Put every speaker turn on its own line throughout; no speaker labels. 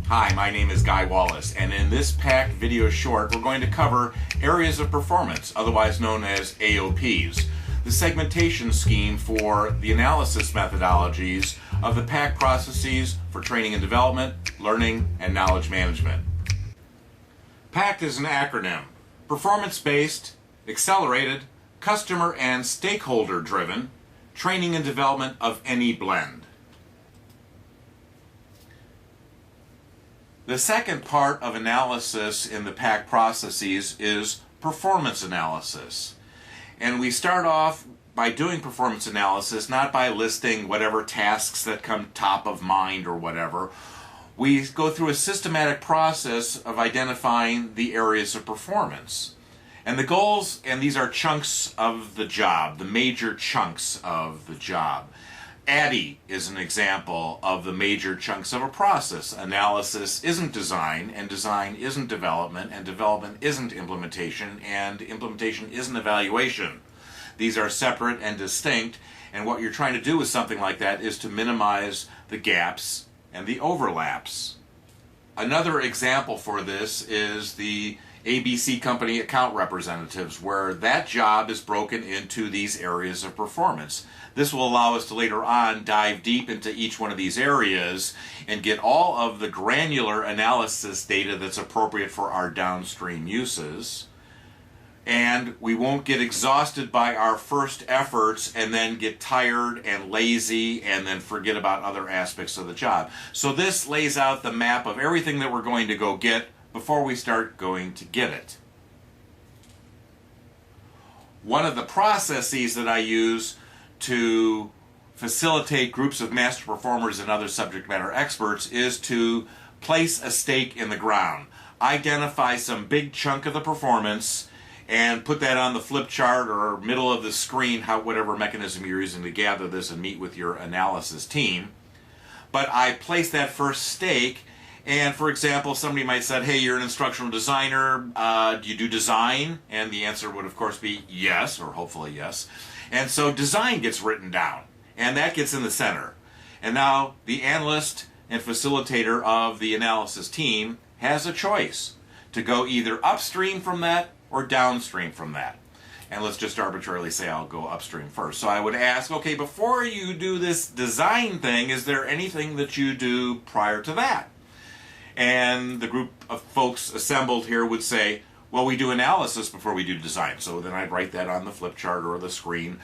Hi, my name is Guy Wallace, and in this packed video short, we're going to cover areas of performance, otherwise known as AOPs, the segmentation scheme for the analysis methodologies of the PAC processes for training and development, learning, and knowledge management. PACT is an acronym: performance-based, accelerated, customer and stakeholder-driven training and development of any blend. The second part of analysis in the PAC processes is performance analysis. And we start off by doing performance analysis not by listing whatever tasks that come top of mind or whatever. We go through a systematic process of identifying the areas of performance. And the goals, and these are chunks of the job, the major chunks of the job. ADDIE is an example of the major chunks of a process. Analysis isn't design, and design isn't development, and development isn't implementation, and implementation isn't evaluation. These are separate and distinct, and what you're trying to do with something like that is to minimize the gaps and the overlaps. Another example for this is the ABC company account representatives, where that job is broken into these areas of performance. This will allow us to later on dive deep into each one of these areas and get all of the granular analysis data that's appropriate for our downstream uses. And we won't get exhausted by our first efforts and then get tired and lazy and then forget about other aspects of the job. So this lays out the map of everything that we're going to go get before we start going to get it. One of the processes that I use to facilitate groups of master performers and other subject matter experts is to place a stake in the ground. Identify some big chunk of the performance and put that on the flip chart or middle of the screen, whatever mechanism you're using to gather this and meet with your analysis team. But I place that first stake. And for example, somebody might say, hey, you're an instructional designer, do you do design? And the answer would of course be yes, or hopefully yes. And so design gets written down, and that gets in the center. And now the analyst and facilitator of the analysis team has a choice to go either upstream from that or downstream from that. And let's just arbitrarily say I'll go upstream first. So I would ask, okay, before you do this design thing, is there anything that you do prior to that? And the group of folks assembled here would say, well, we do analysis before we do design. So then I'd write that on the flip chart or the screen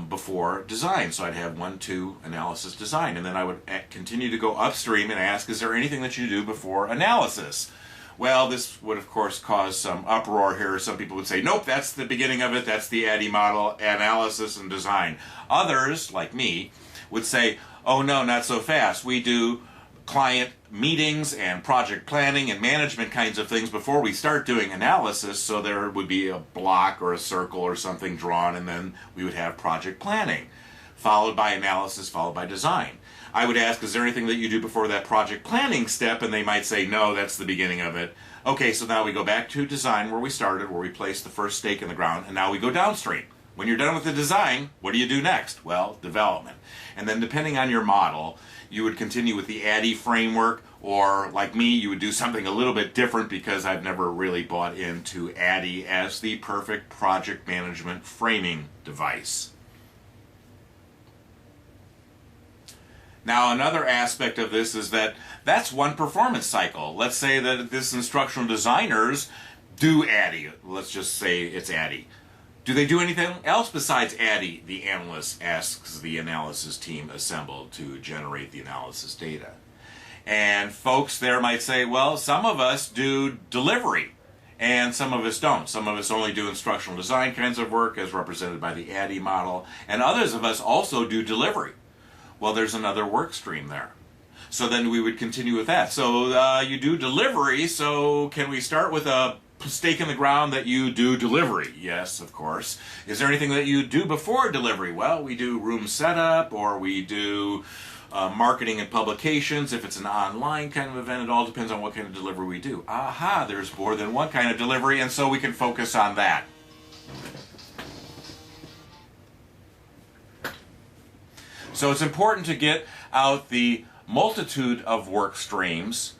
before design. So I'd have 1, 2, analysis, design. And then I would continue to go upstream and ask, is there anything that you do before analysis? Well, this would of course cause some uproar here. Some people would say, nope, that's the beginning of it. That's the ADDIE model, analysis and design. Others, like me, would say, oh no, not so fast. We do client meetings and project planning and management kinds of things before we start doing analysis, so there would be a block or a circle or something drawn, and then we would have project planning, followed by analysis, followed by design. I would ask, is there anything that you do before that project planning step? And they might say, no, that's the beginning of it. Okay, so now we go back to design where we started, where we placed the first stake in the ground, and now we go downstream. When you're done with the design, what do you do next? Well, development. And then depending on your model, you would continue with the ADDIE framework, or like me, you would do something a little bit different because I've never really bought into ADDIE as the perfect project management framing device. Now, another aspect of this is that that's one performance cycle. Let's say that this instructional designers do ADDIE. Let's just say it's ADDIE. Do they do anything else besides ADDIE? The analyst asks the analysis team assembled to generate the analysis data. And folks there might say, well, some of us do delivery, and some of us don't. Some of us only do instructional design kinds of work as represented by the ADDIE model, and others of us also do delivery. Well, there's another work stream there. So then we would continue with that. So you do delivery, so can we start with a stake in the ground that you do delivery? Yes, of course. Is there anything that you do before delivery? Well, we do room setup, or we do marketing and publications. If it's an online kind of event, it all depends on what kind of delivery we do. Aha, there's more than one kind of delivery, and so we can focus on that. So it's important to get out the multitude of work streams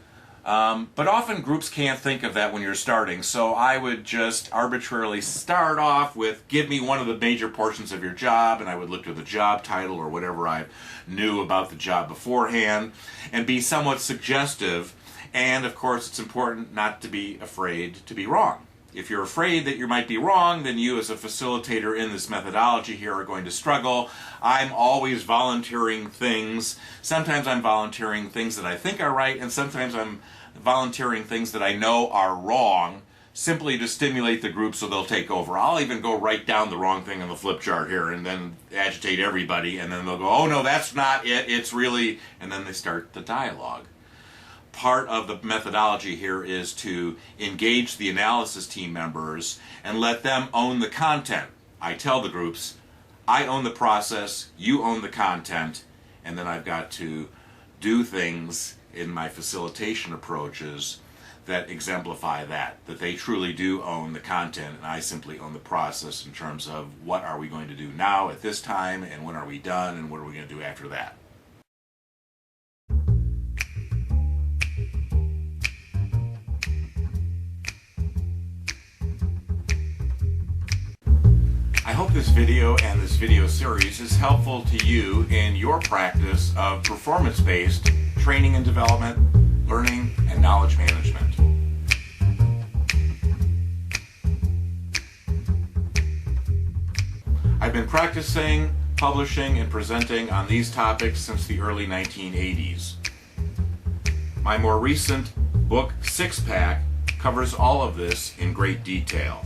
But often groups can't think of that when you're starting, so I would just arbitrarily start off with, give me one of the major portions of your job, and I would look to the job title or whatever I knew about the job beforehand, and be somewhat suggestive. And of course, it's important not to be afraid to be wrong. If you're afraid that you might be wrong, then you as a facilitator in this methodology here are going to struggle. I'm always volunteering things. Sometimes I'm volunteering things that I think are right, and sometimes I'm volunteering things that I know are wrong, simply to stimulate the group so they'll take over. I'll even go write down the wrong thing on the flip chart here and then agitate everybody, and then they'll go, oh no, that's not it, it's really, and then they start the dialogue. Part of the methodology here is to engage the analysis team members and let them own the content. I tell the groups, I own the process, you own the content, and then I've got to do things in my facilitation approaches that exemplify that they truly do own the content, and I simply own the process in terms of what are we going to do now at this time, and when are we done, and what are we going to do after that. I hope this video and this video series is helpful to you in your practice of performance-based training and development, learning, and knowledge management. I've been practicing, publishing, and presenting on these topics since the early 1980s. My more recent book, Six Pack, covers all of this in great detail.